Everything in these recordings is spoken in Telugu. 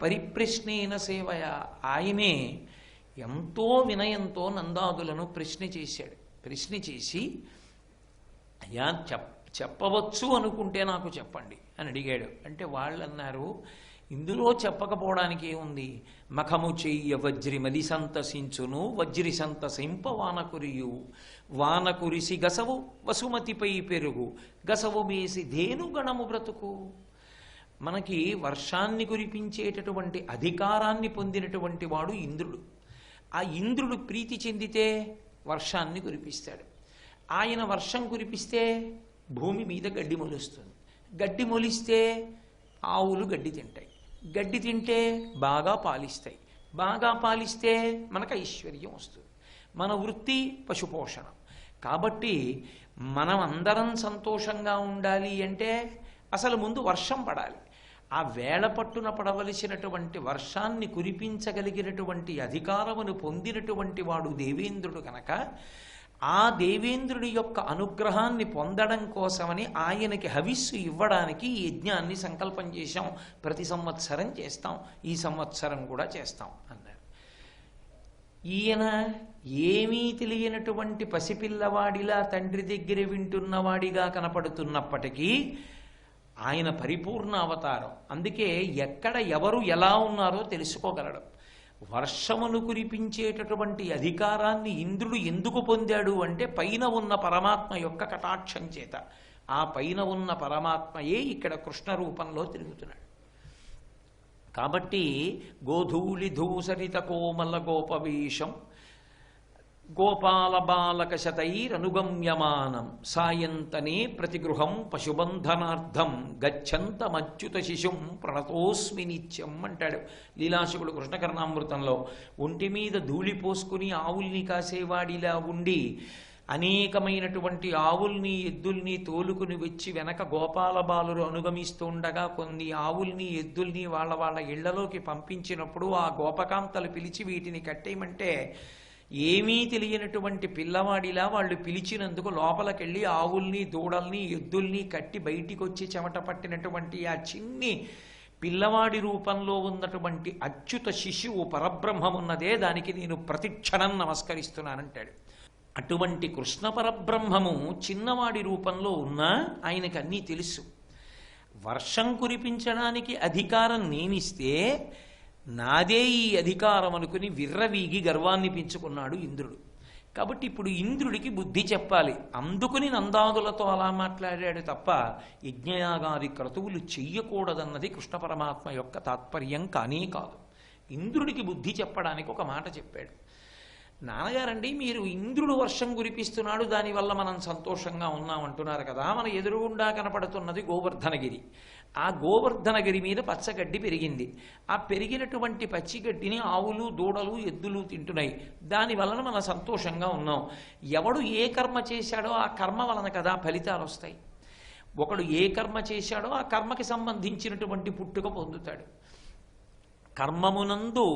పరిప్రశ్నేన సేవయ. ఆయనే ఎంతో వినయంతో నందాదులను ప్రశ్న చేశాడు. ప్రశ్న చేసి, అయ్యా చెప్పవచ్చు అనుకుంటే నాకు చెప్పండి అని అడిగాడు. అంటే వాళ్ళు అన్నారు, ఇందులో చెప్పకపోవడానికి ఏముంది, మఖము చెయ్య వజ్రి మది సంతసించును, వజ్రి సంతసింప వానకురియు, వానకురిసి గసవు వసుమతిపై పెరుగు, గసవు మేసి ధేను గణము బ్రతుకు. మనకి వర్షాన్ని కురిపించేటటువంటి అధికారాన్ని పొందినటువంటి వాడు ఇంద్రుడు. ఆ ఇంద్రుడు ప్రీతి చెందితే వర్షాన్ని కురిపిస్తాడు. ఆయన వర్షం కురిపిస్తే భూమి మీద గడ్డి మొలుస్తుంది. గడ్డి మొలిస్తే ఆవులు గడ్డి తింటాయి. గడ్డి తింటే బాగా పాలిస్తాయి. బాగా పాలిస్తే మనకు ఐశ్వర్యం వస్తుంది. మన వృత్తి పశుపోషణ. కాబట్టి మనం అందరం సంతోషంగా ఉండాలి అంటే అసలు ముందు వర్షం పడాలి. ఆ వేళ పట్టున పడవలసినటువంటి వర్షాన్ని కురిపించగలిగినటువంటి అధికారమును పొందినటువంటి వాడు దేవేంద్రుడు కనుక, ఆ దేవేంద్రుడి యొక్క అనుగ్రహాన్ని పొందడం కోసమని ఆయనకి హవిస్సు ఇవ్వడానికి ఈ యజ్ఞాన్ని సంకల్పం చేశాం. ప్రతి సంవత్సరం చేస్తాం, ఈ సంవత్సరం కూడా చేస్తాం అన్నారు. ఈయన ఏమీ తెలియనటువంటి పసిపిల్లవాడిలా తండ్రి దగ్గర వింటున్నవాడిగా కనపడుతున్నప్పటికీ ఆయన పరిపూర్ణ అవతారం. అందుకే ఎక్కడ ఎవరు ఎలా ఉన్నారో తెలుసుకోగలడు. వర్షమును కురిపించేటటువంటి అధికారాన్ని ఇంద్రుడు ఎందుకు పొందాడు అంటే పైన ఉన్న పరమాత్మ యొక్క కటాక్షం చేత. ఆ పైన ఉన్న పరమాత్మయే ఇక్కడ కృష్ణ రూపంలో తిరుగుతున్నాడు. కాబట్టి గోధూళి ధూసరిత కోమల గోపవేషం గోపాల బాలక శతైరనుగమ్యమానం సాయంతనే ప్రతిగృహం పశుబంధనార్థం గచ్చంతమచ్యుత శిశుం ప్రణతోస్మి నిత్యం అంటాడు లీలాశకుడు కృష్ణకర్ణామృతంలో. ఒంటి మీద ధూళి పోసుకుని ఆవుల్ని కాసేవాడిలా ఉండి అనేకమైనటువంటి ఆవుల్ని ఎద్దుల్ని తోలుకుని వచ్చి వెనక గోపాల బాలురు అనుగమిస్తుండగా కొన్ని ఆవుల్ని ఎద్దుల్ని వాళ్ళ ఇళ్లలోకి పంపించినప్పుడు ఆ గోపకాంతలు పిలిచి వీటిని కట్టేయమంటే ఏమీ తెలియనటువంటి పిల్లవాడిలా వాళ్ళు పిలిచినందుకు లోపలికెళ్ళి ఆవుల్ని దూడల్ని ఎద్దుల్ని కట్టి బయటికి వచ్చి చెమట పట్టినటువంటి ఆ చిన్ని పిల్లవాడి రూపంలో ఉన్నటువంటి అచ్యుత శిశువు పరబ్రహ్మమున్నదే, దానికి నేను ప్రతిక్షణం నమస్కరిస్తున్నానంటాడు. అటువంటి కృష్ణ పరబ్రహ్మము చిన్నవాడి రూపంలో ఉన్నా ఆయనకు అన్నీ తెలుసు. వర్షం కురిపించడానికి అధికారం నేనిస్తే నాదే ఈ అధికారం అనుకుని విర్రవీగి గర్వాన్ని పెంచుకున్నాడు ఇంద్రుడు. కాబట్టి ఇప్పుడు ఇంద్రుడికి బుద్ధి చెప్పాలి. అందుకుని నందాదులతో అలా మాట్లాడాడు తప్ప యజ్ఞయాగాది క్రతువులు చెయ్యకూడదన్నది కృష్ణ పరమాత్మ యొక్క తాత్పర్యం కానే కాదు. ఇంద్రుడికి బుద్ధి చెప్పడానికి ఒక మాట చెప్పాడు. నాన్నగారండి, మీరు ఇంద్రుడు వర్షం కురిపిస్తున్నాడు, దానివల్ల మనం సంతోషంగా ఉన్నామంటున్నారు కదా, మన ఎదురుగుండా కనపడుతున్నది గోవర్ధనగిరి. ఆ గోవర్ధనగిరి మీద పచ్చగడ్డి పెరిగింది. ఆ పెరిగినటువంటి పచ్చిగడ్డిని ఆవులు దూడలు ఎద్దులు తింటున్నాయి. దానివలన మనం సంతోషంగా ఉన్నాం. ఎవడు ఏ కర్మ చేశాడో ఆ కర్మ వలన కదా ఫలితాలు వస్తాయి. ఒకడు ఏ కర్మ చేశాడో ఆ కర్మకి సంబంధించినటువంటి పుట్టుక పొందుతాడు. కర్మమునందు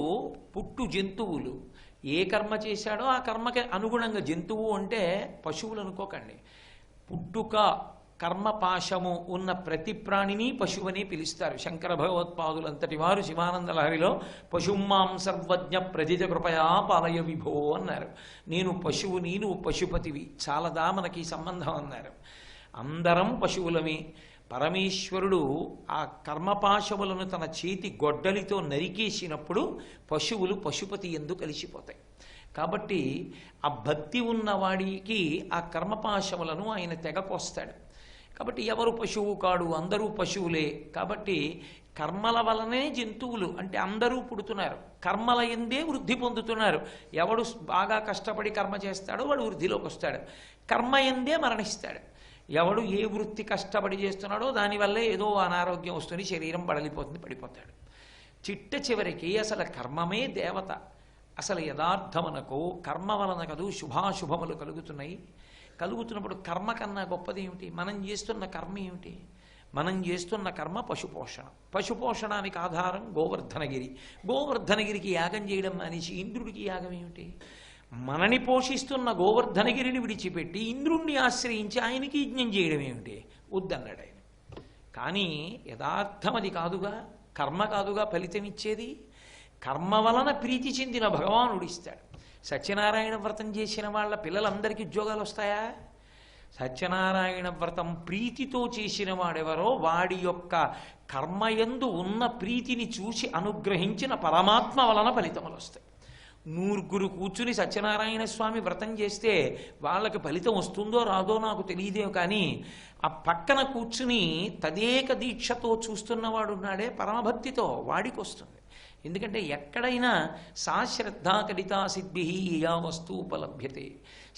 పుట్టు జంతువులు ఏ కర్మ చేశాడో ఆ కర్మకి అనుగుణంగా, జంతువు అంటే పశువులు అనుకోకండి, పుట్టుక కర్మపాశము ఉన్న ప్రతి ప్రాణిని పశువని పిలుస్తారు. శంకర భగవత్పాదులంతటి వారు శివానంద లహరిలో పశుమాం సర్వజ్ఞ ప్రజిత కృపయా పాలయ విభో అన్నారు. నేను పశువుని, నువ్వు పశుపతివి, చాలదా మనకి సంబంధం అన్నారు. అందరం పశువులమే. పరమేశ్వరుడు ఆ కర్మపాశములను తన చేతి గొడ్డలితో నరికేసినప్పుడు పశువులు పశుపతి యందు కలిసిపోతాయి. కాబట్టి ఆ భక్తి ఉన్నవాడికి ఆ కర్మపాశములను ఆయన తెగకొస్తాడు. కాబట్టి ఎవరు పశువు కాడు, అందరూ పశువులే. కాబట్టి కర్మల వలనే జంతువులు అంటే అందరూ పుడుతున్నారు, కర్మల ఎందే వృద్ధి పొందుతున్నారు. ఎవడు బాగా కష్టపడి కర్మ చేస్తాడో వాడు వృద్ధిలోకి వస్తాడు, కర్మ ఎందే మరణిస్తాడు. ఎవడు ఏ వృత్తి కష్టపడి చేస్తున్నాడో దానివల్లే ఏదో అనారోగ్యం వస్తుంది, శరీరం బడలిపోతుంది, పడిపోతాడు. చిట్ట చివరికి అసలు కర్మమే దేవత. అసలు యథార్థమునకు కర్మ వలన కదూ శుభాశుభములు కలుగుతున్నాయి. కలుగుతున్నప్పుడు కర్మ కన్నా గొప్పది ఏమిటి? మనం చేస్తున్న కర్మ ఏమిటి? మనం చేస్తున్న కర్మ పశుపోషణ. పశుపోషణానికి ఆధారం గోవర్ధనగిరి. గోవర్ధనగిరికి యాగం చేయడం మానేసి ఇంద్రుడికి యాగం ఏమిటి? మనని పోషిస్తున్న గోవర్ధనగిరిని విడిచిపెట్టి ఇంద్రుణ్ణి ఆశ్రయించి ఆయనకి యజ్ఞం చేయడం ఏమిటి? వద్దన్నాడు ఆయన. కానీ యథార్థం అది కాదుగా. కర్మ కాదుగా ఫలితం ఇచ్చేది. కర్మ వలన ప్రీతి చెందిన భగవానుడు ఇస్తాడు. సత్యనారాయణ వ్రతం చేసిన వాళ్ళ పిల్లలందరికీ ఉద్యోగాలు వస్తాయా? సత్యనారాయణ వ్రతం ప్రీతితో చేసిన వాడెవరో వాడి యొక్క కర్మయందు ఉన్న ప్రీతిని చూసి అనుగ్రహించిన పరమాత్మ వలన ఫలితములు వస్తాయి. 100 కూర్చుని సత్యనారాయణ స్వామి వ్రతం చేస్తే వాళ్ళకి ఫలితం వస్తుందో రాదో నాకు తెలియదే, కానీ ఆ పక్కన కూర్చుని తదేక దీక్షతో చూస్తున్నవాడు ఉన్నాడే పరమభక్తితో, వాడికి వస్తుంది. ఎందుకంటే ఎక్కడైనా సా శ్రద్ధా కడితా సిద్ధి యా వస్తు ఉపలభ్యతే.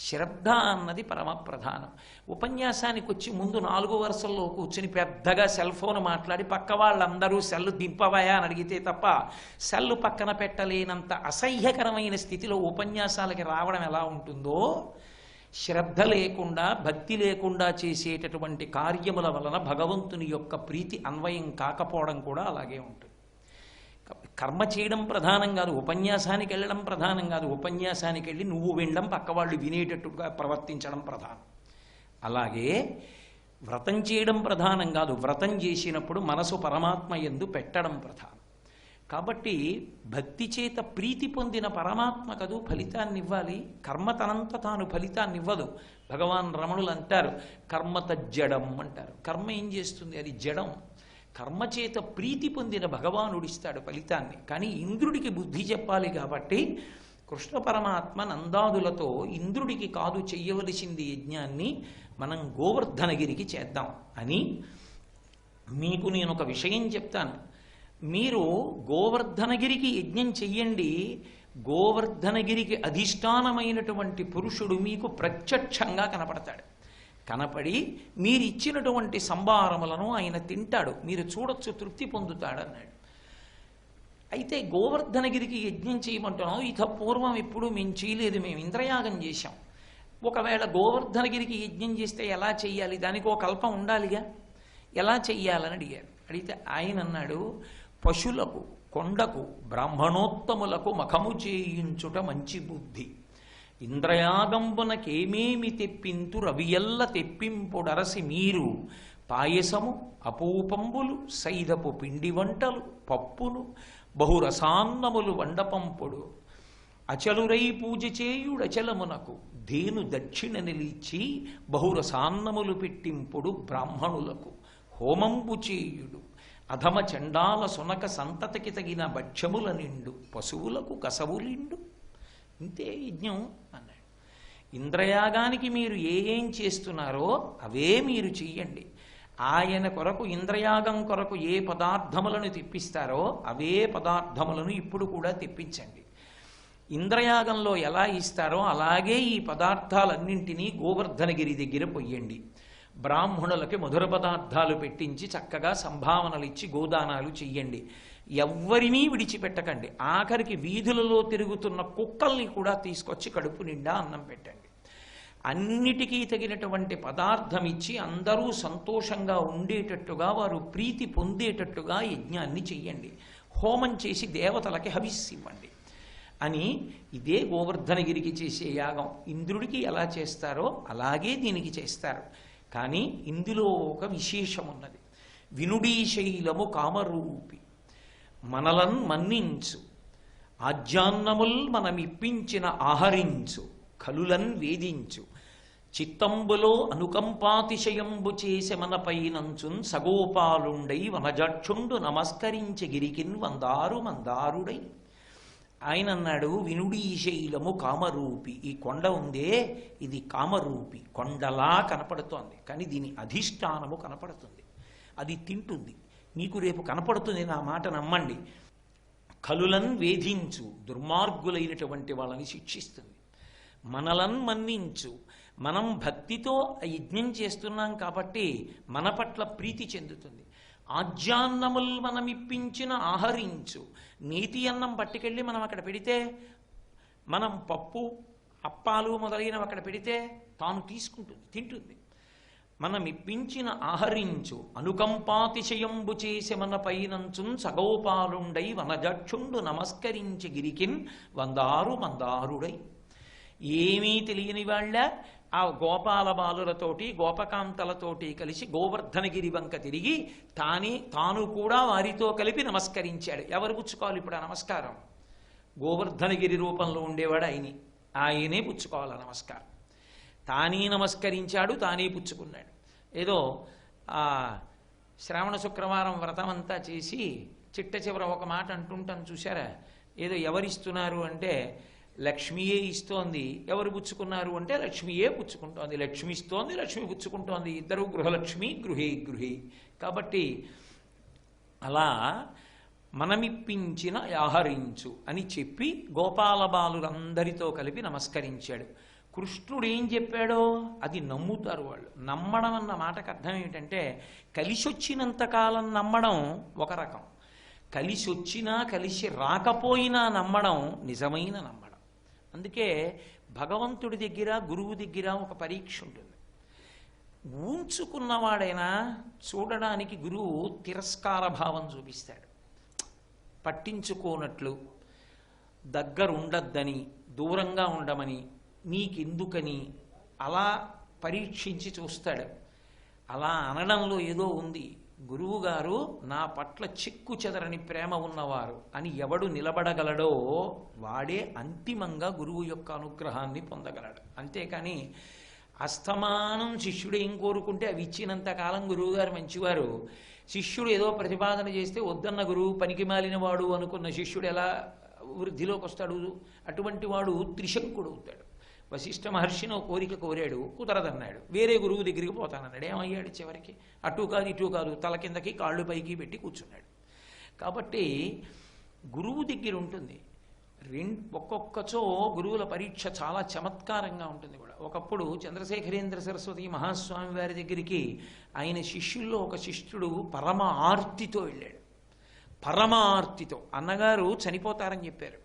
శ్రద్ధ అన్నది పరమ ప్రధానం. ఉపన్యాసానికి వచ్చి ముందు 4 వరుసల్లో కూర్చుని పెద్దగా సెల్ ఫోన్ మాట్లాడి పక్క వాళ్ళందరూ సెల్లు దింపవయా అని అడిగితే తప్ప సెల్లు పక్కన పెట్టలేనంత అసహ్యకరమైన స్థితిలో ఉపన్యాసాలకి రావడం ఎలా ఉంటుందో, శ్రద్ధ లేకుండా భక్తి లేకుండా చేసేటటువంటి కార్యముల వలన భగవంతుని యొక్క ప్రీతి అన్వయం కాకపోవడం కూడా అలాగే ఉంటుంది. కర్మ చేయడం ప్రధానం కాదు, ఉపన్యాసానికి వెళ్ళడం ప్రధానం కాదు. ఉపన్యాసానికి వెళ్ళి నువ్వు వినడం, పక్కవాళ్ళు వినేటట్టుగా ప్రవర్తించడం ప్రధానం. అలాగే వ్రతం చేయడం ప్రధానం కాదు, వ్రతం చేసినప్పుడు మనసు పరమాత్మ యందు పెట్టడం ప్రధానం. కాబట్టి భక్తి చేత ప్రీతి పొందిన పరమాత్మ కదూ ఫలితాన్ని ఇవ్వాలి. కర్మ తనంత తాను ఫలితాన్ని ఇవ్వదు. భగవాన్ రమణులు అంటారు కర్మ తజ్జడం అంటారు. కర్మ ఏం చేస్తుంది? అది జడం. కర్మ చేత ప్రీతి పొందిన భగవానుడిస్తాడు ఫలితాన్ని. కానీ ఇంద్రుడికి బుద్ధి చెప్పాలి కాబట్టి కృష్ణ పరమాత్మ నందాదులతో ఇంద్రుడికి కాదు చెయ్యవలసింది యజ్ఞాన్ని, మనం గోవర్ధనగిరికి చేద్దాం అని. మీకు నేను ఒక విషయం చెప్తాను. మీరు గోవర్ధనగిరికి యజ్ఞం చెయ్యండి. గోవర్ధనగిరికి అధిష్టానమైనటువంటి పురుషుడు మీకు ప్రత్యక్షంగా కనపడతాడు. కనపడి మీరిచ్చినటువంటి సంభారములను ఆయన తింటాడు, మీరు చూడొచ్చు, తృప్తి పొందుతాడన్నాడు. అయితే గోవర్ధనగిరికి యజ్ఞం చేయమంటున్నాం, ఇక పూర్వం ఎప్పుడు మేము చేయలేదు, మేము ఇంద్రయాగం చేశాం. ఒకవేళ గోవర్ధనగిరికి యజ్ఞం చేస్తే ఎలా చెయ్యాలి? దానికి ఒక కల్పం ఉండాలిగా, ఎలా చెయ్యాలని అడిగారు. అడిగితే ఆయన అన్నాడు, పశులకు, కొండకు, బ్రాహ్మణోత్తములకు మఖము చేయించుట మంచి బుద్ధి. ఇంద్రయాగంబునకేమేమి తెప్పింతు రవియల్ల తెప్పింపుడరసి మీరు పాయసము, అపూపంబులు, సైదపు పిండి వంటలు, పప్పును, బహురసాన్నములు వండపంపుడు. అచలురై పూజ చేయుడచలమునకు ధేను దక్షిణ నిలిచి బహురసాన్నములు పెట్టింపుడు బ్రాహ్మణులకు. హోమంబు చేయుడు అధమ చండాల సునక సంతతికి తగిన భక్ష్యముల నిండు పశువులకు కసవులిండు. ఇంతే యజ్ఞం అన్నాడు. ఇంద్రయాగానికి మీరు ఏం చేస్తున్నారో అవే మీరు చెయ్యండి. ఆయన కొరకు, ఇంద్రయాగం కొరకు ఏ పదార్థములను తెప్పిస్తారో అవే పదార్థములను ఇప్పుడు కూడా తెప్పించండి. ఇంద్రయాగంలో ఎలా ఇస్తారో అలాగే ఈ పదార్థాలన్నింటినీ గోవర్ధనగిరి దగ్గర పొయ్యండి. బ్రాహ్మణులకి మధుర పదార్థాలు పెట్టించి చక్కగా సంభావనలు ఇచ్చి గోదానాలు చెయ్యండి. ఎవ్వరినీ విడిచిపెట్టకండి. ఆఖరికి వీధులలో తిరుగుతున్న కుక్కల్ని కూడా తీసుకొచ్చి కడుపు నిండా అన్నం పెట్టండి. అన్నిటికీ తగినటువంటి పదార్థం ఇచ్చి అందరూ సంతోషంగా ఉండేటట్టుగా, వారు ప్రీతి పొందేటట్టుగా యజ్ఞాన్ని చెయ్యండి. హోమం చేసి దేవతలకి హవిస్సివ్వండి అని. ఇదే గోవర్ధనగిరికి చేసే యాగం. ఇంద్రుడికి ఎలా చేస్తారో అలాగే దీనికి చేస్తారు. కానీ ఇందులో ఒక విశేషం ఉన్నది. వినుడీ శైలము కామరూపి మనలన్ మన్నించు, ఆజ్యాన్నముల్ మనమిప్పించిన ఆహరించు, కలులన్ వేధించు, చిత్తంబులో అనుకంపాతిశయంబు చేసే మనపైనంచున్ సగోపాలుండై వనజక్షుండు నమస్కరించే గిరికిన్ వందారు మందారుడై. ఆయన అన్నాడు, వినుడీ శైలము కామరూపి. ఈ కొండ ఉందే ఇది కామరూపి, కొండలా కనపడుతోంది, కానీ దీని అధిష్టానము కనపడుతుంది, అది తింటుంది. మీకు రేపు కనపడుతుంది, నా మాట నమ్మండి. కలులన్ వేధించు, దుర్మార్గులైనటువంటి వాళ్ళని శిక్షిస్తుంది. మనలన్ మన్నించు, మనం భక్తితో యజ్ఞం చేస్తున్నాం కాబట్టి మన పట్ల ప్రీతి చెందుతుంది. ఆజ్యాన్నముల్ మనమిప్పించిన ఆహరించు, నీతి అన్నం పట్టుకెళ్ళి మనం అక్కడ పెడితే, మనం పప్పు అప్పాలు మొదలైనవి అక్కడ పెడితే తాను తీసుకుంటుంది, తింటుంది. మనం ఇప్పించిన ఆహరించు, అనుకంపాతిశయంబు చేసే మన పైనంచున్ సగోపాలుండై వనజక్షుండు నమస్కరించి గిరికిన్ వందారు మందారుడై. ఏమీ తెలియని వాళ్ళ ఆ గోపాల బాలులతోటి గోపకాంతలతోటి కలిసి గోవర్ధనగిరి వంక తిరిగి తాను కూడా వారితో కలిపి నమస్కరించాడు. ఎవరు పుచ్చుకోవాలి ఇప్పుడు ఆ నమస్కారం? గోవర్ధనగిరి రూపంలో ఉండేవాడు ఆయనే పుచ్చుకోవాలి నమస్కారం. తానే నమస్కరించాడు, తానే పుచ్చుకున్నాడు. ఏదో శ్రావణ శుక్రవారం వ్రతం అంతా చేసి చిట్ట చివర ఒక మాట అంటుంటాను చూసారా, ఏదో ఎవరిస్తున్నారు అంటే లక్ష్మియే ఇస్తోంది, ఎవరు పుచ్చుకున్నారు అంటే లక్ష్మియే పుచ్చుకుంటోంది, లక్ష్మి ఇస్తోంది, లక్ష్మి పుచ్చుకుంటోంది, ఇద్దరు గృహలక్ష్మి గృహే. కాబట్టి అలా మనమిప్పించిన ఆహరించు అని చెప్పి గోపాల బాలురందరితో కలిపి నమస్కరించాడు. కృష్ణుడు ఏం చెప్పాడో అది నమ్ముతారు వాళ్ళు. నమ్మడం అన్న మాటకు అర్థం ఏమిటంటే కలిసొచ్చినంతకాలం నమ్మడం ఒక రకం, కలిసొచ్చినా కలిసి రాకపోయినా నమ్మడం నిజమైన నమ్మడం. అందుకే భగవంతుడి దగ్గర గురువు దగ్గర ఒక పరీక్ష ఉంటుంది. ఊంచుకున్నవాడైనా చూడడానికి గురువు తిరస్కార భావం చూపిస్తాడు, పట్టించుకోనట్లు, దగ్గరుండద్దని, దూరంగా ఉండమని, నీకెందుకని అలా పరీక్షించి చూస్తాడు. అలా అనడంలో ఏదో ఉంది. గురువుగారు నా పట్ల చిక్కు చెదరని ప్రేమ ఉన్నవారు అని ఎవడు నిలబడగలడో వాడే అంతిమంగా గురువు యొక్క అనుగ్రహాన్ని పొందగలడు. అంతేకాని అస్తమానం శిష్యుడు ఏం కోరుకుంటే అవి ఇచ్చినంత కాలం గురువుగారు మంచివారు, శిష్యుడు ఏదో ప్రతిపాదన చేస్తే వద్దన్న గురువు పనికి మాలిన వాడు అనుకున్న శిష్యుడు ఎలా వృద్ధిలోకి వస్తాడు? అటువంటి వాడు త్రిశంకుడు అవుతాడు. వశిష్ఠ మహర్షిని కోరిక కోరాడు, కుదరదన్నాడు, వేరే గురువు దగ్గరికి పోతానన్నాడు. ఏమయ్యాడు చివరికి? అటు కాదు ఇటు కాదు, తల కిందకి కాళ్ళు పైకి పెట్టి కూర్చున్నాడు. కాబట్టి గురువు దగ్గర ఉంటుంది. ఒక్కొక్కచో గురువుల పరీక్ష చాలా చమత్కారంగా ఉంటుంది కూడా. ఒకప్పుడు చంద్రశేఖరేంద్ర సరస్వతి మహాస్వామి వారి దగ్గరికి ఆయన శిష్యుల్లో ఒక శిష్యుడు పరమ ఆర్తితో వెళ్ళాడు. పరమ ఆర్తితో. అన్నగారు చనిపోతారని చెప్పారు,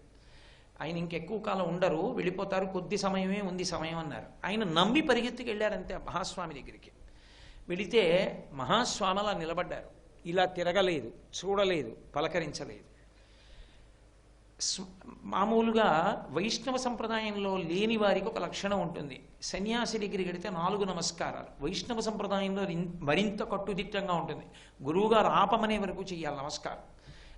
ఆయన ఇంకెక్కువ కాలం ఉండరు, వెళ్ళిపోతారు, కొద్ది సమయమే ఉంది సమయం అన్నారు. ఆయన నమ్మి పరిగెత్తుకు వెళ్ళారంతే మహాస్వామి దగ్గరికి. వెళితే మహాస్వామి అలా నిలబడ్డారు, ఇలా తిరగలేదు, చూడలేదు, పలకరించలేదు. మామూలుగా వైష్ణవ సంప్రదాయంలో లేని వారికి ఒక లక్షణం ఉంటుంది. సన్యాసి దగ్గరికి వెళితే 4 నమస్కారాలు. వైష్ణవ సంప్రదాయంలో మరింత కట్టుదిట్టంగా ఉంటుంది. గురువుగారు ఆపమనే వరకు చెయ్యాలి నమస్కారం.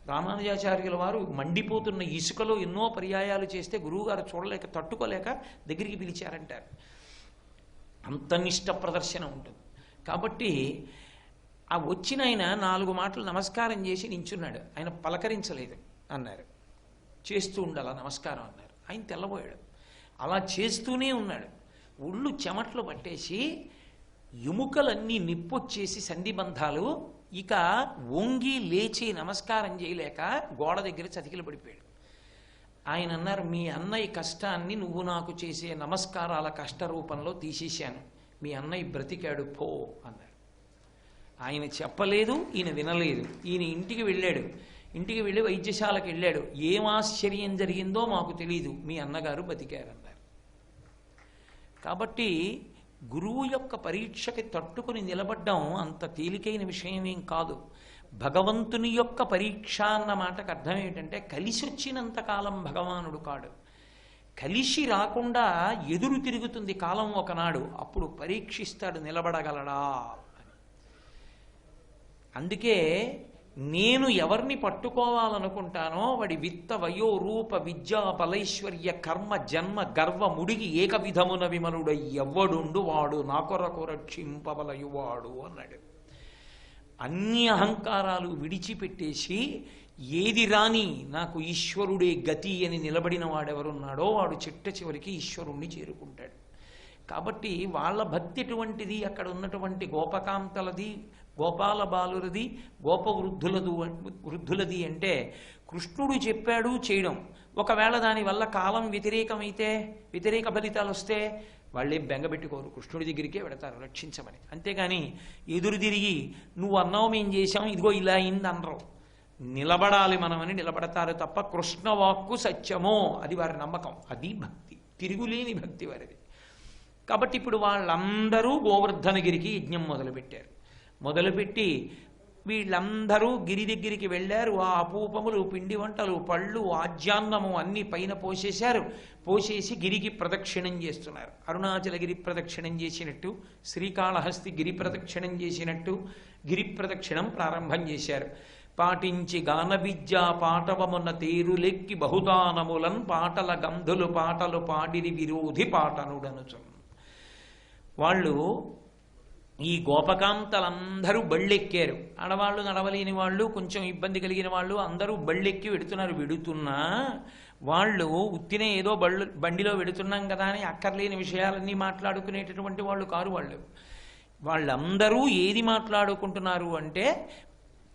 రామానుజాచార్యుల వారు మండిపోతున్న ఇసుకలో ఎన్నో పర్యాయాలు చేస్తే గురువుగారు చూడలేక తట్టుకోలేక దగ్గరికి పిలిచారంటారు. అంత నిష్ట ప్రదర్శన ఉంటుంది. కాబట్టి ఆ వచ్చిన ఆయన 4 మాటలు నమస్కారం చేసి నించున్నాడు. ఆయన పలకరించలేదు అన్నారు, చేస్తూ ఉండాల నమస్కారం అన్నారు. ఆయన తెల్లబోయాడు. అలా చేస్తూనే ఉన్నాడు. ఒళ్ళు చెమట్లు పట్టేసి ఎముకలన్నీ నిప్పొచ్చేసి సంధిబంధాలు, ఇక వంగి లేచి నమస్కారం చేయలేక గోడ దగ్గర చతికిలు పడిపోయాడు. ఆయన అన్నారు, మీ అన్నయ్య కష్టాన్ని నువ్వు నాకు చేసే నమస్కారాల కష్ట రూపంలో తీసేశాను, మీ అన్నయ్య బ్రతికాడు పో అన్నారు. ఆయన చెప్పలేదు, ఈయన వినలేదు. ఈయన ఇంటికి వెళ్ళాడు. ఇంటికి వెళ్ళి వైద్యశాలకు వెళ్ళాడు. ఏం ఆశ్చర్యం జరిగిందో మాకు తెలీదు, మీ అన్నగారు బతికారన్నారు. కాబట్టి గురువు యొక్క పరీక్షకి తట్టుకుని నిలబడ్డం అంత తేలికైన విషయమేం కాదు. భగవంతుని యొక్క పరీక్ష అన్న మాటకు అర్థం ఏమిటంటే కలిసి వచ్చినంతకాలం భగవానుడు కాడు, కలిసి రాకుండా ఎదురు తిరుగుతుంది కాలం ఒకనాడు, అప్పుడు పరీక్షిస్తాడు నిలబడగలడా అని. అందుకే నేను ఎవరిని పట్టుకోవాలనుకుంటానో వాడి విత్త వయో రూప విద్యా బలైశ్వర్య కర్మ జన్మ గర్వ ముడిగి ఏక విధమున విమనుడు ఎవ్వడుండు వాడు నా కొరకు రక్షింపబలయువాడు అన్నాడు. అన్ని అహంకారాలు విడిచిపెట్టేసి ఏది రాని నాకు ఈశ్వరుడే గతి అని నిలబడిన వాడెవరున్నాడో వాడు చిట్ట చివరికి ఈశ్వరుణ్ణి చేరుకుంటాడు. కాబట్టి వాళ్ళ భక్తి ఎటువంటిది, అక్కడ ఉన్నటువంటి గోపకాంతలది, గోపాల బాలురది, వృద్ధులది అంటే కృష్ణుడు చెప్పాడు చేయడం. ఒకవేళ దానివల్ల కాలం వ్యతిరేకమైతే, వ్యతిరేక ఫలితాలు వస్తే వాళ్ళేం బెంగబెట్టుకోరు, కృష్ణుడి దగ్గరికే పెడతారు రక్షించమని. అంతేగాని ఎదురు తిరిగి నువ్వు అన్నావు మేం చేశాం ఇదిగో ఇలా అయింది అనరు. నిలబడాలి మనమని నిలబడతారు తప్ప కృష్ణవాక్కు సత్యమో అది వారి నమ్మకం, అది భక్తి, తిరుగులేని భక్తి వారిది. కాబట్టి ఇప్పుడు వాళ్ళందరూ గోవర్ధనగిరికి యజ్ఞం మొదలుపెట్టారు. మొదలుపెట్టి వీళ్ళందరూ గిరి దగ్గరికి వెళ్ళారు. ఆ అపూపములు, పిండి వంటలు, పళ్ళు, ఆజ్యాన్నము అన్ని పైన పోసేశారు. పోసేసి గిరికి ప్రదక్షిణం చేస్తున్నారు. అరుణాచల గిరి ప్రదక్షిణం చేసినట్టు, శ్రీకాళహస్తి గిరి ప్రదక్షిణం చేసినట్టు గిరి ప్రదక్షిణం ప్రారంభం చేశారు. పాటించి గాన విద్య పాటవమున తేరులెక్కి బహుదానములన్ పాటల గంధులు పాటలు పాడిరి విరోధి పాటనుడనుచు. వాళ్ళు ఈ గోపకాంతలందరూ బళ్ళెక్కారు. ఆడవాళ్ళు, నడవలేని వాళ్ళు, కొంచెం ఇబ్బంది కలిగిన వాళ్ళు అందరూ బళ్ళెక్కి వెడుతున్నారు. వెడుతున్నా వాళ్ళు ఉత్తినే ఏదో బండిలో వెడుతున్నాం కదా అని అక్కర్లేని విషయాలన్నీ మాట్లాడుకునేటటువంటి వాళ్ళు కారు. వాళ్ళందరూ ఏది మాట్లాడుకుంటున్నారు అంటే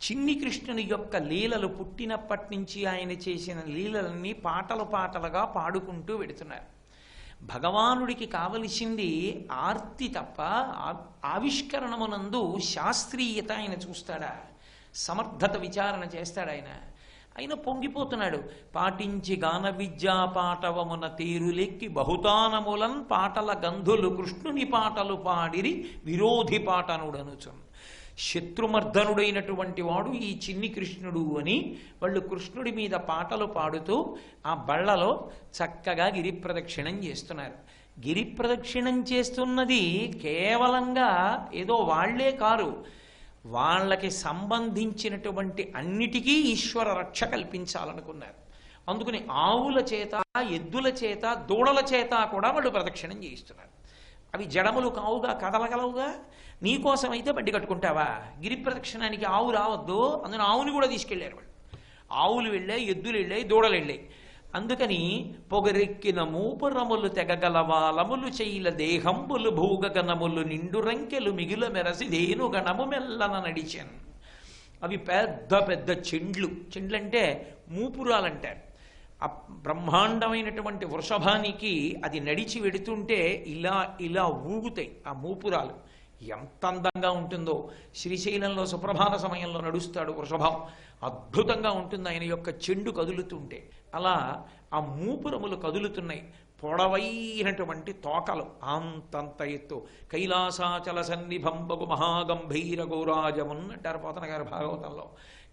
చిన్ని కృష్ణుని యొక్క లీలలు, పుట్టినప్పటి నుంచి ఆయన చేసిన లీలలన్నీ పాటలు పాటలుగా పాడుకుంటూ వెడుతున్నారు. భగవానుడికి కావలసింది ఆర్తి తప్ప ఆవిష్కరణమునందు శాస్త్రీయత ఆయన చూస్తాడా? సమర్థత విచారణ చేస్తాడు ఆయన పొంగిపోతున్నాడు. పాటించి గాన విద్యా పాటవమున తీరులెక్కి బహుతానములన్ పాటల గంధులు కృష్ణుని పాటలు పాడిరి విరోధి పాటనుడనుచున్. శత్రుమర్ధనుడైనటువంటి వాడు ఈ చిన్ని కృష్ణుడు అని వాళ్ళు కృష్ణుడి మీద పాటలు పాడుతూ ఆ బళ్ళలో చక్కగా గిరి ప్రదక్షిణం చేస్తున్నారు. గిరి ప్రదక్షిణం చేస్తున్నది కేవలంగా ఏదో వాళ్లే కారు, వాళ్ళకి సంబంధించినటువంటి అన్నిటికీ ఈశ్వర రక్ష కల్పించాలనుకున్నారు. అందుకని ఆవుల చేత, ఎద్దుల చేత, దూడల చేత కూడా వాళ్ళు ప్రదక్షిణం చేయిస్తున్నారు. అవి జడములు కావుగా, కదలగలవుగా. నీకోసమైతే బండి కట్టుకుంటావా? గిరి ప్రదక్షిణానికి ఆవు రావద్దు, అందులో ఆవుని కూడా తీసుకెళ్లారు వాళ్ళు. ఆవులు వెళ్ళాయి, ఎద్దులు వెళ్ళాయి, దూడలు వెళ్ళాయి. అందుకని పొగరెక్కిన మూపురములు తెగగలవాలములు చెయ్యిల దేహంబులు భూగగనములు నిండు రంకెలు మిగుల మెరసి దేను గణము మెల్లన నడిచాను. అవి పెద్ద పెద్ద చెండ్లంటే మూపురాలంటారు. ఆ బ్రహ్మాండమైనటువంటి వృషభానికి అది నడిచి వెడుతుంటే ఇలా ఇలా ఊగుతాయి ఆ మూపురాలు. ఎంత అందంగా ఉంటుందో. శ్రీశైలంలో సుప్రభాత సమయంలో నడుస్తాడు వృషభం, అద్భుతంగా ఉంటుంది ఆయన యొక్క చెండు కదులుతుంటే. అలా ఆ మూపురములు కదులుతున్నాయి. పొడవైనటువంటి తోకలు అంతంత ఎత్తు. కైలాసాచల సన్నిభంబగు మహాగంభీర గౌరాజమున్ అంటారు పోతన గారు భాగవతంలో.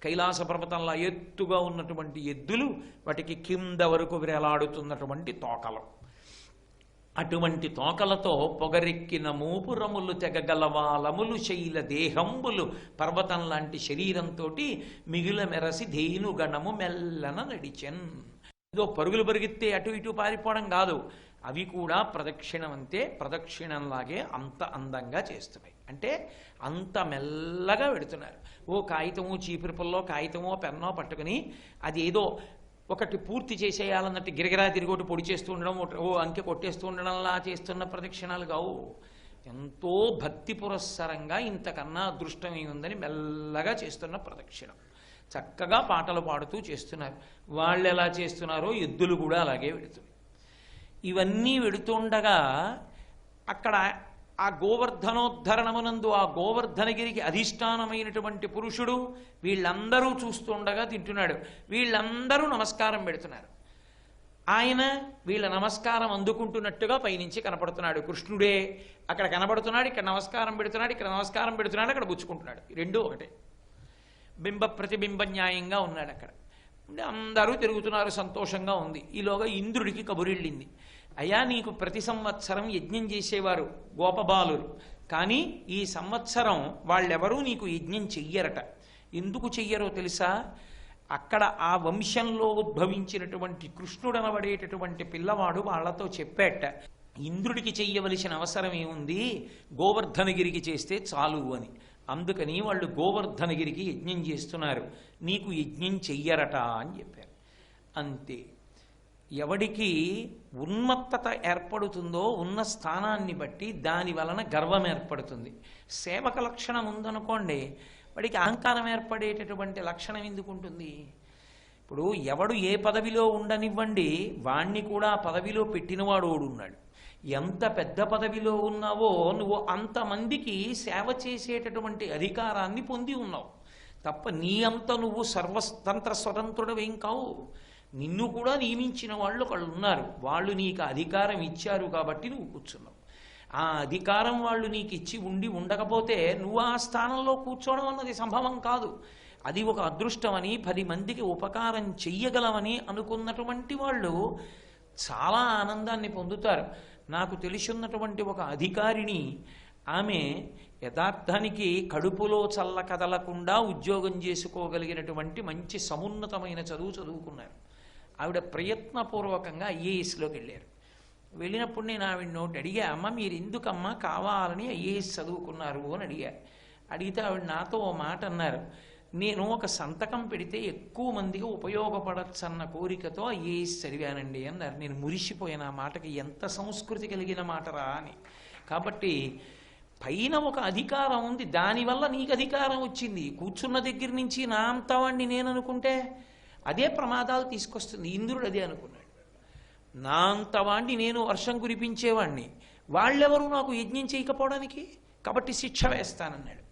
కైలాస పర్వతంలో ఎత్తుగా ఉన్నటువంటి ఎద్దులు, వాటికి కింద వరకు వేలాడుతున్నటువంటి తోకలు. అటువంటి తోకలతో పొగరెక్కిన మూపురములు తెగగలవాలములు శైల దేహంబులు పర్వతం లాంటి శరీరంతో మిగుల మెరసి ధేను గణము మెల్లన నడిచెన్. ఏదో పరుగులు పరిగెత్తే అటు ఇటు పారిపోవడం కాదు, అవి కూడా ప్రదక్షిణం అంతే. ప్రదక్షిణంలాగే అంత అందంగా చేస్తున్నాయి. అంటే అంత మెల్లగా వెడుతున్నారు. ఓ కాగితము, చీపురు పుల్లో కాగితమో పెన్నో పట్టుకుని అది ఏదో ఒకటి పూర్తి చేసేయాలన్నట్టు గిరగిరా తిరిగోటి పొడి చేస్తూ ఉండడం, ఓ అంకె కొట్టేస్తూ ఉండడంలా చేస్తున్న ప్రదక్షిణాలు కావు. ఎంతో భక్తి పురస్సరంగా ఇంతకన్నా అదృష్టం ఏముందని మెల్లగా చేస్తున్న ప్రదక్షిణం. చక్కగా పాటలు పాడుతూ చేస్తున్నారు. వాళ్ళు ఎలా చేస్తున్నారో ఎద్దులు కూడా అలాగే వెడుతున్నాయి. ఇవన్నీ వెడుతుండగా అక్కడ ఆ గోవర్ధనోద్ధరణమునందు ఆ గోవర్ధనగిరికి అధిష్టానమైనటువంటి పురుషుడు వీళ్ళందరూ చూస్తుండగా తింటున్నాడు. వీళ్ళందరూ నమస్కారం పెడుతున్నారు. ఆయన వీళ్ళ నమస్కారం అందుకుంటున్నట్టుగా పైనుంచి కనపడుతున్నాడు. కృష్ణుడే అక్కడ కనపడుతున్నాడు, ఇక్కడ నమస్కారం పెడుతున్నాడు, ఇక్కడ నమస్కారం పెడుతున్నాడు, అక్కడ పుచ్చుకుంటున్నాడు. రెండూ ఒకటే. బింబ ప్రతిబింబ న్యాయంగా ఉన్నాడు అక్కడ. అందరూ తిరుగుతున్నారు, సంతోషంగా ఉంది. ఈలోగా ఇంద్రుడికి కబురెళ్ళింది. అయ్యా, నీకు ప్రతి సంవత్సరం యజ్ఞం చేసేవారు గోపబాలురు, కానీ ఈ సంవత్సరం వాళ్ళెవరూ నీకు యజ్ఞం చెయ్యరట. ఎందుకు చెయ్యరో తెలుసా? అక్కడ ఆ వంశంలో ఉద్భవించినటువంటి కృష్ణుడనబడేటటువంటి పిల్లవాడు వాళ్లతో చెప్పేట, ఇంద్రుడికి చెయ్యవలసిన అవసరం ఏముంది, గోవర్ధనగిరికి చేస్తే చాలు అని. అందుకని వాళ్ళు గోవర్ధనగిరికి యజ్ఞం చేస్తున్నారు, నీకు యజ్ఞం చెయ్యరట అని చెప్పారు. అంతే. ఎవడికి ఉన్మత్తత ఏర్పడుతుందో ఉన్న స్థానాన్ని బట్టి దాని వలన గర్వం ఏర్పడుతుంది. సేవక లక్షణం ఉందనుకోండి, వాడికి అహంకారం ఏర్పడేటటువంటి లక్షణం ఎందుకు ఉంటుంది? ఇప్పుడు ఎవడు ఏ పదవిలో ఉండనివ్వండి, వాణ్ణి కూడా పదవిలో పెట్టినవాడు ఓడున్నాడు. ఎంత పెద్ద పదవిలో ఉన్నావో నువ్వు అంతమందికి సేవ చేసేటటువంటి అధికారాన్ని పొంది ఉన్నావు తప్ప నీ అంత నువ్వు సర్వతంత్ర స్వతంత్రుడవేం కావు. నిన్ను కూడా నియమించిన వాళ్ళు ఒకళ్ళు ఉన్నారు, వాళ్ళు నీకు అధికారం ఇచ్చారు కాబట్టి నువ్వు కూర్చున్నావు. ఆ అధికారం వాళ్ళు నీకు ఇచ్చి ఉండి ఉండకపోతే నువ్వు ఆ స్థానంలో కూర్చోవడం అన్నది సంభవం కాదు. అది ఒక అదృష్టమని 10 మందికి ఉపకారం చెయ్యగలమని అనుకున్నటువంటి వాళ్ళు చాలా ఆనందాన్ని పొందుతారు. నాకు తెలిసిన్నటువంటి ఒక అధికారిని, ఆమె యథార్థానికి కడుపులో చల్ల కదలకుండా ఉద్యోగం చేసుకోగలిగినటువంటి మంచి సమున్నతమైన చదువు చదువుకున్నారు. ఆవిడ ప్రయత్నపూర్వకంగా ఐఏఎస్లోకి వెళ్ళారు. వెళ్ళినప్పుడు నేను ఆవిడ నోటి అడిగా, అమ్మ మీరు ఎందుకమ్మా కావాలని ఐఏఎస్ చదువుకున్నారు అని అడిగా. అడిగితే ఆవిడ నాతో ఓ మాట అన్నారు, నేను ఒక సంతకం పెడితే ఎక్కువ మందికి ఉపయోగపడచ్చు అన్న కోరికతో ఐఏఎస్ చదివానండి అన్నారు. నేను మురిసిపోయిన ఆ మాటకి, ఎంత సంస్కృతి కలిగిన మాటరా అని. కాబట్టి పైన ఒక అధికారం ఉంది, దానివల్ల నీకు అధికారం వచ్చింది. కూర్చున్న దగ్గర నుంచి నా అంతవాణ్ణి నేను అనుకుంటే అదే ప్రమాదాలు తీసుకొస్తుంది. ఇంద్రుడు అదే అనుకున్నాడు, నా అంతవాణ్ణి నేను వర్షం కురిపించేవాణ్ణి, వాళ్ళెవరు నాకు యజ్ఞం చేయకపోవడానికి, కాబట్టి శిక్ష వేస్తానన్నాడు.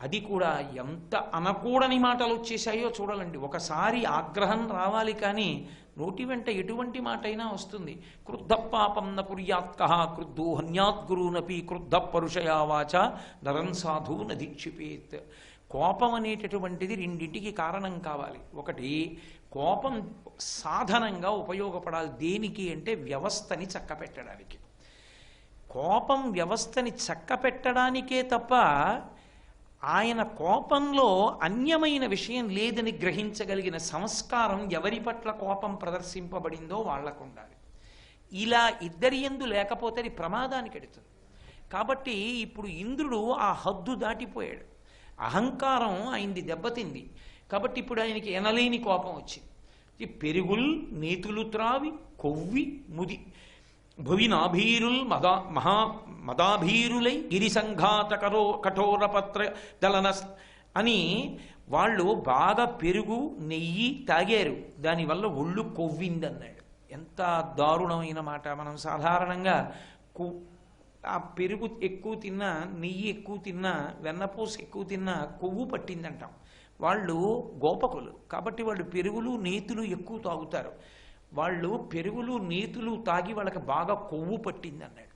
అది కూడా ఎంత అనకూడని మాటలు వచ్చేసాయో చూడాలండి. ఒకసారి ఆగ్రహం రావాలి, కానీ నోటి వెంట ఎటువంటి మాట అయినా వస్తుంది. క్రుద్ధ పాపం న కుర్యాత్కః క్రుద్ధో హన్యాద్గురునపి క్రుద్ధ పరుషయా వాచ నరన్ సాధు నదీక్షిపేత్. కోపం అనేటటువంటిది రెండింటికి కారణం కావాలి. ఒకటి, కోపం సాధనంగా ఉపయోగపడాలి. దేనికి అంటే వ్యవస్థని చక్కపెట్టడానికి. కోపం వ్యవస్థని చక్కపెట్టడానికే తప్ప ఆయన కోపంలో అన్యమైన విషయం లేదని గ్రహించగలిగిన సంస్కారం ఎవరి పట్ల కోపం ప్రదర్శింపబడిందో వాళ్లకు ఉండాలి. ఇలా ఇద్దరి యందు లేకపోతే అది ప్రమాదానికి ఎడుతుంది. కాబట్టి ఇప్పుడు ఇంద్రుడు ఆ హద్దు దాటిపోయాడు. అహంకారం ఆయనది దెబ్బతింది. కాబట్టి ఇప్పుడు ఆయనకి ఎనలేని కోపం వచ్చింది. పెరుగుల్ నేతులు త్రావి కొవ్వి ముది భువినాభీరుల్ మదాభీరులై గిరిసంఘాత కఠోరపత్ర దళన అని వాళ్ళు బాగా పెరుగు నెయ్యి తాగారు, దానివల్ల ఒళ్ళు కొవ్విందన్నాడు. ఎంత దారుణమైన మాట. మనం సాధారణంగా ఆ పెరుగు ఎక్కువ తిన్నా, నెయ్యి ఎక్కువ తిన్నా, వెన్నపూస ఎక్కువ తిన్నా కొవ్వు పట్టిందంటాం. వాళ్ళు గోపకులు కాబట్టి వాళ్ళు పెరుగులు నేతులు ఎక్కువ తాగుతారు. వాళ్ళు పెరుగులు నేతులు తాగి వాళ్ళకి బాగా కొవ్వు పట్టింది అన్నాడు.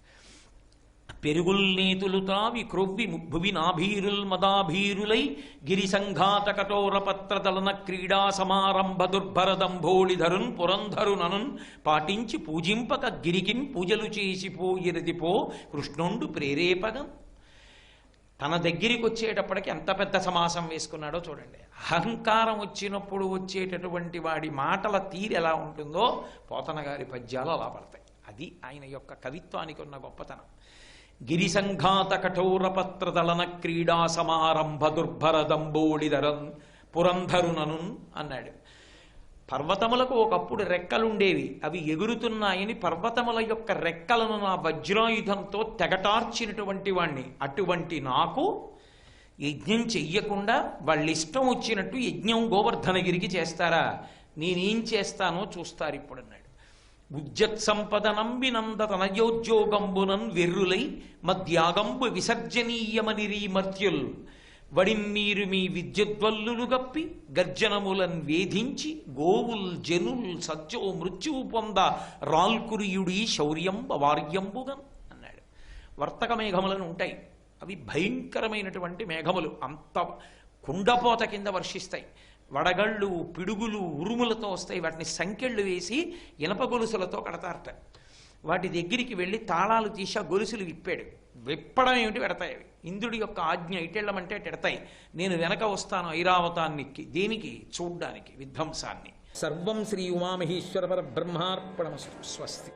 పెరుగుల్ నేతులు తావి క్రొవ్వి భువి నాభీరుల్ మదాభీరులై గిరిసంఘాత కఠోరపత్ర దళన క్రీడా సమారంభ దుర్భరదంభోళిధరున్ పురంధరుననున్ పాటించి పూజింపక గిరికిన్ పూజలు చేసిపోయినదిపో కృష్ణుండు ప్రేరేపగం. తన దగ్గరికి వచ్చేటప్పటికి ఎంత పెద్ద సమాసం వేసుకున్నాడో చూడండి. అహంకారం వచ్చినప్పుడు వచ్చేటటువంటి వాడి మాటల తీరు ఎలా ఉంటుందో పోతన గారి పద్యాలు అలా పడతాయి. అది ఆయన యొక్క కవిత్వానికి ఉన్న గొప్పతనం. గిరిసంఘాత కఠోరపత్ర దళన క్రీడా సమారంభ దుర్భరదంబోళిధరన్ పురంధరునను అన్నాడు. పర్వతములకు ఒకప్పుడు రెక్కలుండేవి, అవి ఎగురుతున్నాయని పర్వతముల యొక్క రెక్కలను నా వజ్రాయుధంతో తెగటార్చినటువంటి వాణ్ణి. అటువంటి నాకు యజ్ఞం చెయ్యకుండా వాళ్ళిష్టం వచ్చినట్టు యజ్ఞం గోవర్ధనగిరికి చేస్తారా? నేనేం చేస్తానో చూస్తారు ఇప్పుడు అన్నాడు. ఉజ్జత్ సంపద నంబినంద తనయోద్యోగంబునన్ వెర్రులై మధ్యాగంబు విసర్జనీయమనిరీ మర్త్యుల్ వడిన్నీరు మీ విద్యుద్వల్లులు గప్పి గర్జనములన్ వేధించి గోవుల్ జనుల్ సత్యో మృత్యువు పొంద రాల్కురియుడి శౌర్యంబ వార్యంబుగన్ అన్నాడు. వర్తక మేఘములను ఉంటాయి, అవి భయంకరమైనటువంటి మేఘములు, అంత కుండపోత కింద వర్షిస్తాయి. వడగళ్ళు పిడుగులు ఉరుములతో వస్తాయి. వాటిని సంకెళ్ళు వేసి ఇనప గొలుసులతో కడతారట. వాటి దగ్గరికి వెళ్ళి తాళాలు తీసి ఆ గొలుసులు విప్పాడు. విప్పడం ఏమిటి, పెడతాయి అవి. ఇంద్రుడి యొక్క ఆజ్ఞ ఇటెళ్ళమంటే పెడతాయి. నేను వెనక వస్తాను ఐరావతానికి. దేనికి? చూడ్డానికి విధ్వంసాన్ని. సర్వం శ్రీ ఉమామహేశ్వర పరబ్రహ్మార్పణమస్తు. స్వస్తి.